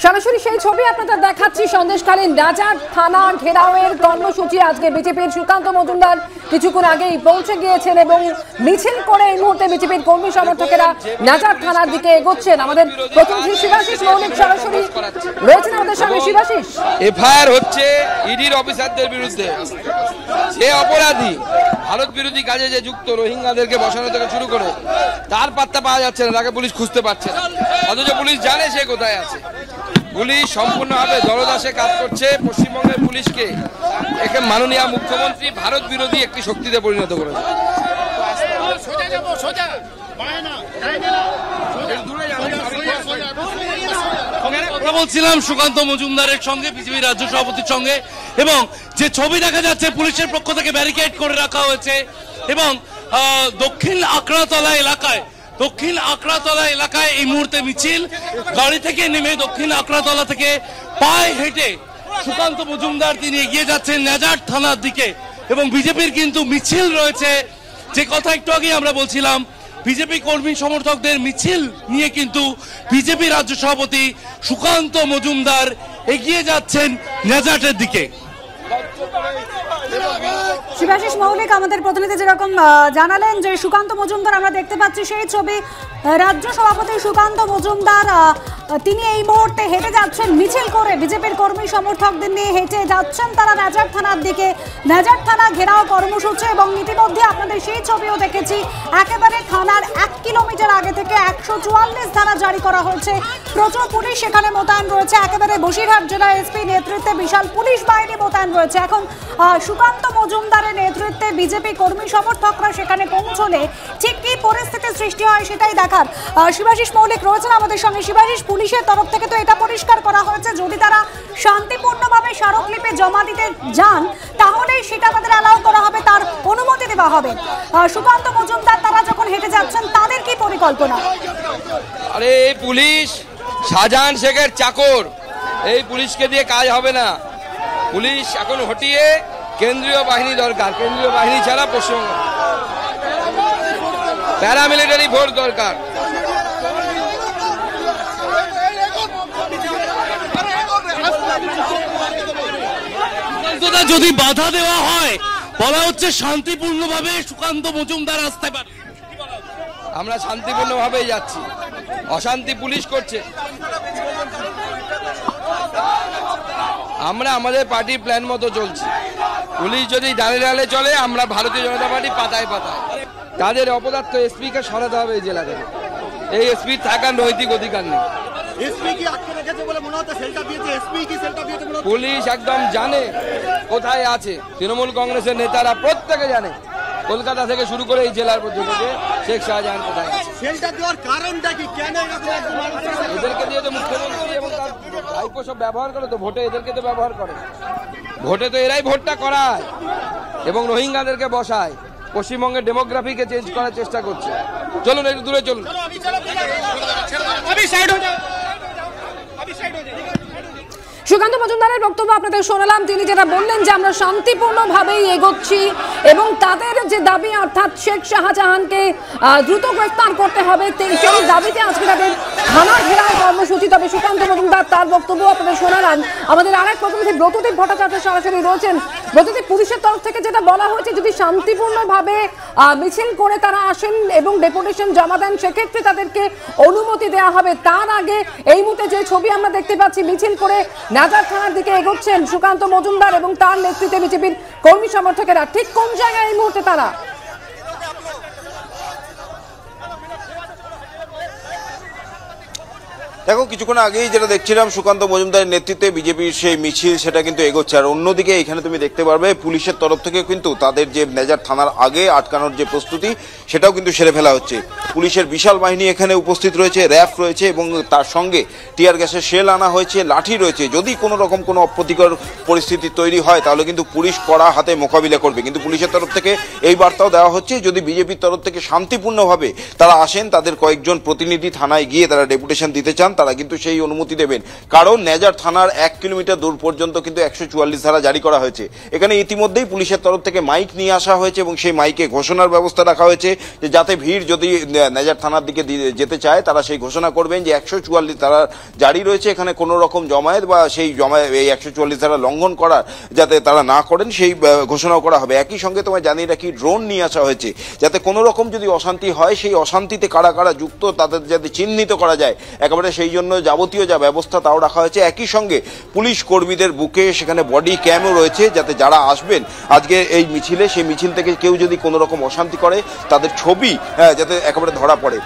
সরাসরি সেই ছবি আপনাদের দেখাচ্ছি। সন্দেশখালীর নাজার থানা ঘেরাওয়ের কর্মসূচি আজকে বিজেপির সুকান্ত মজুমদার কিছুক্ষণ আগেই পৌঁছে গিয়েছেন এবং মিছিল করে এই মুহূর্তে বিজেপির কর্মী সমর্থকেরা নাজার থানার দিকে এগোচ্ছেন। আমাদের প্রতিনিধি শিবাশিস মৌলিক সরাসরি রয়েছেন আমাদের সঙ্গে। শিবাশিস, এফআইআর হচ্ছে ইডির অফিসারদের বিরুদ্ধে। যে অপরাধী ভারত বিরোধী কাজে যে যুক্ত, রোহিঙ্গাদেরকে বসানো থেকে শুরু করে তার পাত্তা পাওয়া যাচ্ছে না, তাকে পুলিশ খুঁজতে পারছে না, অথচ পুলিশ জানে সে কোথায় আছে। পুলিশ সম্পূর্ণভাবে দলদাসে কাজ করছে। পশ্চিমবঙ্গের পুলিশকে একে মাননীয় মুখ্যমন্ত্রী ভারত বিরোধী একটি শক্তিতে পরিণত করেছে। কথা বলছিলাম সুকান্ত মজুমদারের সঙ্গে, বিজেপি রাজ্য সভাপতির সঙ্গে, এবং যে ছবি দেখা যাচ্ছে পুলিশের পক্ষ থেকে ব্যারিকেড করে রাখা হয়েছে এবং দক্ষিণ আকড়াতলা এলাকায় এই মুহূর্তে মিছিল। গাড়ি থেকে নেমে দক্ষিণ আকড়াতলা থেকে পায়ে হেঁটে সুকান্ত মজুমদার তিনি এগিয়ে যাচ্ছেন নাজার থানার দিকে এবং বিজেপির কিন্তু মিছিল রয়েছে। যে কথা একটু আগে আমরা বলছিলাম, বিজেপি কর্মী সমর্থকদের মিছিল নিয়ে কিন্তু বিজেপি রাজ্য সভাপতি সুকান্ত মজুমদার এগিয়ে যাচ্ছেন নাজারের দিকে। শিবাশিস মৌলিক আমাদের প্রতিনিধি যেরকম জানালেন যে সুকান্ত মজুমদার আমরা দেখতে পাচ্ছি সেই ছবি। রাজ্য সভাপতি সুকান্ত মজুমদার তিনি এই মুহূর্তে হেঁটে যাচ্ছেন মিছিল করে, বিজেপির কর্মী সমর্থকদের নিয়ে হেঁটে যাচ্ছেন তারা নাজার থানার দিকে। নাজার থানা ঘেরাও কর্মসূচি এবং ইতিমধ্যে আপনাদের সেই ছবিও দেখেছি। একেবারে থানার 1 কিলোমিটার আগে থেকে 144 ধারা জারি করা হয়েছে। প্রচুর পুলিশ সেখানে মোতায়েন রয়েছে। একেবারে বসিরহাট জেলা এসপি নেতৃত্বে বিশাল পুলিশ বাহিনী মোতায়েন রয়েছে। এখন সুকান্ত মজুমদারের নেতৃত্বে বিজেপি কর্মী সমর্থকরা সেখানে পৌঁছলে ঠিক কি পরিস্থিতির সৃষ্টি হয় সেটাই দেখার। শিবাশিস মৌলিক রয়েছেন আমাদের সঙ্গে। শিবাশিস, পুলিশের তরফ থেকে তো এটা পরিষ্কার করা হয়েছে যদি তারা শান্তিপূর্ণভাবে স্মারকলিপি জমা দিতে যান তাহলে সেটা আমাদের অ্যালাউ করা হবে, তার অনুমতি দেওয়া হবে। সুকান্ত মজুমদার তারা যখন হেঁটে যাচ্ছেন তাদের কি পরিকল্পনা? আরে এই পুলিশ শাহজাহান শেখের চাকর, এই পুলিশকে দিয়ে কাজ হবে না। পুলিশ এখন হটিয়ে কেন্দ্রীয় বাহিনী দরকার। কেন্দ্রীয় বাহিনী ছাড়া পশ্চিমবঙ্গ প্যারামিলিটারি ফোর্স দরকার। যদি বাধা দেওয়া হয়, বলা হচ্ছে শান্তিপূর্ণভাবে সুকান্ত মজুমদার আসতে পারে। আমরা শান্তিপূর্ণভাবেই যাচ্ছি, অশান্তি পুলিশ করছে। আমরা আমাদের পার্টির প্ল্যান মতো চলছি। পুলিশ যদি ডালে ডালে চলে, আমরা ভারতীয় জনতা পার্টি পাতায় পাতায়। তাদের অপদার্থ এসপিকে সরাতে হবে এই জেলা থেকে। এই এসপির থাকার নৈতিক অধিকার নেই। পুলিশ একদম জানে কোথায় আছে। তৃণমূল কংগ্রেসের নেতারা প্রত্যেকে জানে, কলকাতা থেকে শুরু করে এই জেলার পর্যন্ত শেখ শাহজাহান কোথায় আছে। এদেরকে দিয়ে তো মুখ্যমন্ত্রী এবং তার ভাইপো সব ব্যবহার করে, তো ভোটে এদেরকে তো ব্যবহার করে। ভোটে তো এরাই ভোটটা করায় এবং রোহিঙ্গাদেরকে বসায়। পশ্চিমবঙ্গের ডেমোগ্রাফিকে চেঞ্জ করার চেষ্টা করছে। চলুন একটু দূরে চলুন। সুকান্ত মজুমদারের বক্তব্য আপনাদের শোনালাম। তিনি যেটা বললেন যে আমরা শান্তিপূর্ণভাবেই এগোচ্ছি এবং তাদের যে দাবি অর্থাৎ শেখ শাহজাহানকে দ্রুত গ্রেফতার করতে হবে সেই দাবিতে আজকে তাদের থানা ঘেরাও কর্মসূচি। তবে সুকান্ত মজুমদার তার বক্তব্য আপনাদের শোনালাম। আমাদের আরেক প্রতিনিধি ব্রতদীপ ভট্টাচার্য সরাসরি রয়েছেন। ব্রতদীপ, পুলিশের তরফ থেকে যেটা বলা হয়েছে যদি শান্তিপূর্ণভাবে মিছিল করে তারা আসেন এবং ডেপুটেশন জমা দেন সেক্ষেত্রে তাদেরকে অনুমতি দেওয়া হবে। তার আগে এই মুহূর্তে যে ছবি আমরা দেখতে পাচ্ছি, মিছিল করে নাজার থানার দিকে এগোচ্ছেন সুকান্ত মজুমদার এবং তার নেতৃত্বে বিজেপির কর্মী সমর্থকেরা। ঠিক কোন জায়গায় এই মুহূর্তে তারা? দেখো, কিছুক্ষণ আগেই যেটা দেখছিলাম সুকান্ত মজুমদারের নেতৃত্বে বিজেপির সেই মিছিল সেটা কিন্তু এগোচ্ছে। আর অন্যদিকে এখানে তুমি দেখতে পারবে পুলিশের তরফ থেকে কিন্তু তাদের যে নাজার থানার আগে আটকানোর যে প্রস্তুতি সেটাও কিন্তু সেরে ফেলা হচ্ছে। পুলিশের বিশাল বাহিনী এখানে উপস্থিত রয়েছে, র্যাফ রয়েছে এবং তার সঙ্গে টিয়ার গ্যাসের শেল আনা হয়েছে, লাঠি রয়েছে। যদি কোনো রকম কোনো অপ্রীতিকর পরিস্থিতি তৈরি হয় তাহলে কিন্তু পুলিশ কড়া হাতে মোকাবিলা করবে। কিন্তু পুলিশের তরফ থেকে এই বার্তাও দেওয়া হচ্ছে যদি বিজেপির তরফ থেকে শান্তিপূর্ণভাবে তারা আসেন, তাদের কয়েকজন প্রতিনিধি থানায় গিয়ে তারা ডেপুটেশন দিতে চান তারা কিন্তু সেই অনুমতি দেবেন, কারণ নেজার থানার 1 কিলোমিটার দূর পর্যন্ত কিন্তু 144 ধারা জারি করা হয়েছে। এখানে ইতিমধ্যেই পুলিশের তরফ থেকে মাইক নিয়ে আসা হয়েছে এবং সেই মাইকে ঘোষণার ব্যবস্থা রাখা হয়েছে যে যাতে ভিড় যদি নেজার থানার দিকে যেতে চায় তারা সেই ঘোষণা করবেন যে 144 ধারা জারি রয়েছে, এখানে কোনো রকম জমায়েত বা সেই এই 144 ধারা লঙ্ঘন করার যাতে তারা না করেন সেই ঘোষণাও করা হবে। একই সঙ্গে তোমায় জানিয়ে রাখি, ড্রোন নিয়ে আসা হয়েছে যাতে কোনো রকম যদি অশান্তি হয় সেই অশান্তিতে কারা কারা যুক্ত তাদের যাতে চিহ্নিত করা যায়, একেবারে সেই জন্য যাবতীয় যা ব্যবস্থা তাও রাখা হয়েছে। একই সঙ্গে পুলিশ কর্মীদের বুকে সেখানে বডি ক্যামও রয়েছে যাতে যারা আসবেন আজকে এই মিছিলে, সেই মিছিল থেকে কেউ যদি কোনো রকম অশান্তি করে তাদের ছবি যাতে একেবারে ধরা পড়ে।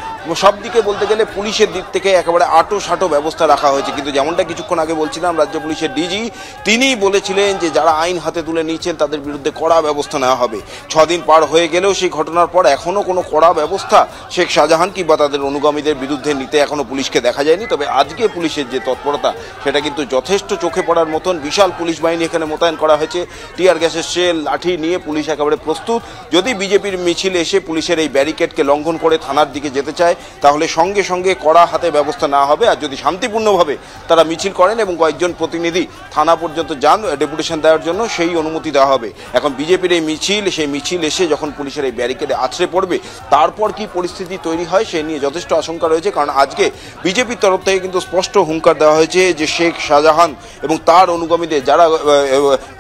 সব দিকে বলতে গেলে পুলিশের দিক থেকে একেবারে আঁটো ব্যবস্থা রাখা হয়েছে। কিন্তু যেমনটা কিছুক্ষণ আগে বলছিলাম, রাজ্য পুলিশের ডিজি তিনি বলেছিলেন যে যারা আইন হাতে তুলে নিয়েছেন তাদের বিরুদ্ধে কড়া ব্যবস্থা নেওয়া হবে। 6 দিন পার হয়ে গেলেও সেই ঘটনার পর এখনো কোনো কড়া ব্যবস্থা শেখ শাহজাহান কিংবা তাদের অনুগামীদের বিরুদ্ধে নিতে এখনো পুলিশকে দেখা যায়নি। তবে আজকে পুলিশের যে তৎপরতা সেটা কিন্তু যথেষ্ট চোখে পড়ার মতন। বিশাল পুলিশ বাহিনী এখানে মোতায়েন করা হয়েছে, টিয়ার গ্যাসের শেল, লাঠি নিয়ে পুলিশ একেবারে প্রস্তুত। যদি বিজেপির মিছিল এসে পুলিশের এই ব্যারিকেডকে লঙ্ঘন করে থানার দিকে যেতে চায় তাহলে সঙ্গে সঙ্গে কড়া হাতে ব্যবস্থা নেওয়া হবে। আর যদি শান্তিপূর্ণভাবে তারা মিছিল করেন এবং কয়েকজন প্রতিনিধি থানা পর্যন্ত যান ডেপুটেশন দেওয়ার জন্য, সেই অনুমতি দেওয়া হবে। এখন বিজেপির এই মিছিল, সেই মিছিল এসে যখন পুলিশের এই ব্যারিকেডে আছড়ে পড়বে তারপর কি পরিস্থিতি তৈরি হয় সে নিয়ে যথেষ্ট আশঙ্কা রয়েছে। কারণ আজকে বিজেপির তরফ থেকে কিন্তু স্পষ্ট হুঙ্কার দেওয়া হয়েছে যে শেখ শাহজাহান এবং তার অনুগামীদের যারা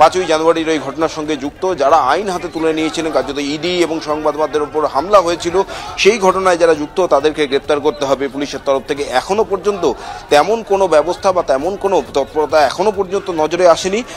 5ই জানুয়ারির এই ঘটনার সঙ্গে যুক্ত, যারা আইন হাতে তুলে নিয়েছিলেন, কার্যত ইডি এবং সংবাদ মাধ্যমের উপর হামলা হয়েছিল সেই ঘটনায় যারা যুক্ত তাদেরকে গ্রেপ্তার করতে হবে পুলিশের তরফ থেকে। এখনো পর্যন্ত তেমন কোনো ব্যবস্থা বা তেমন কোনো তৎপরতা এখনো পর্যন্ত নজরে আসেনি।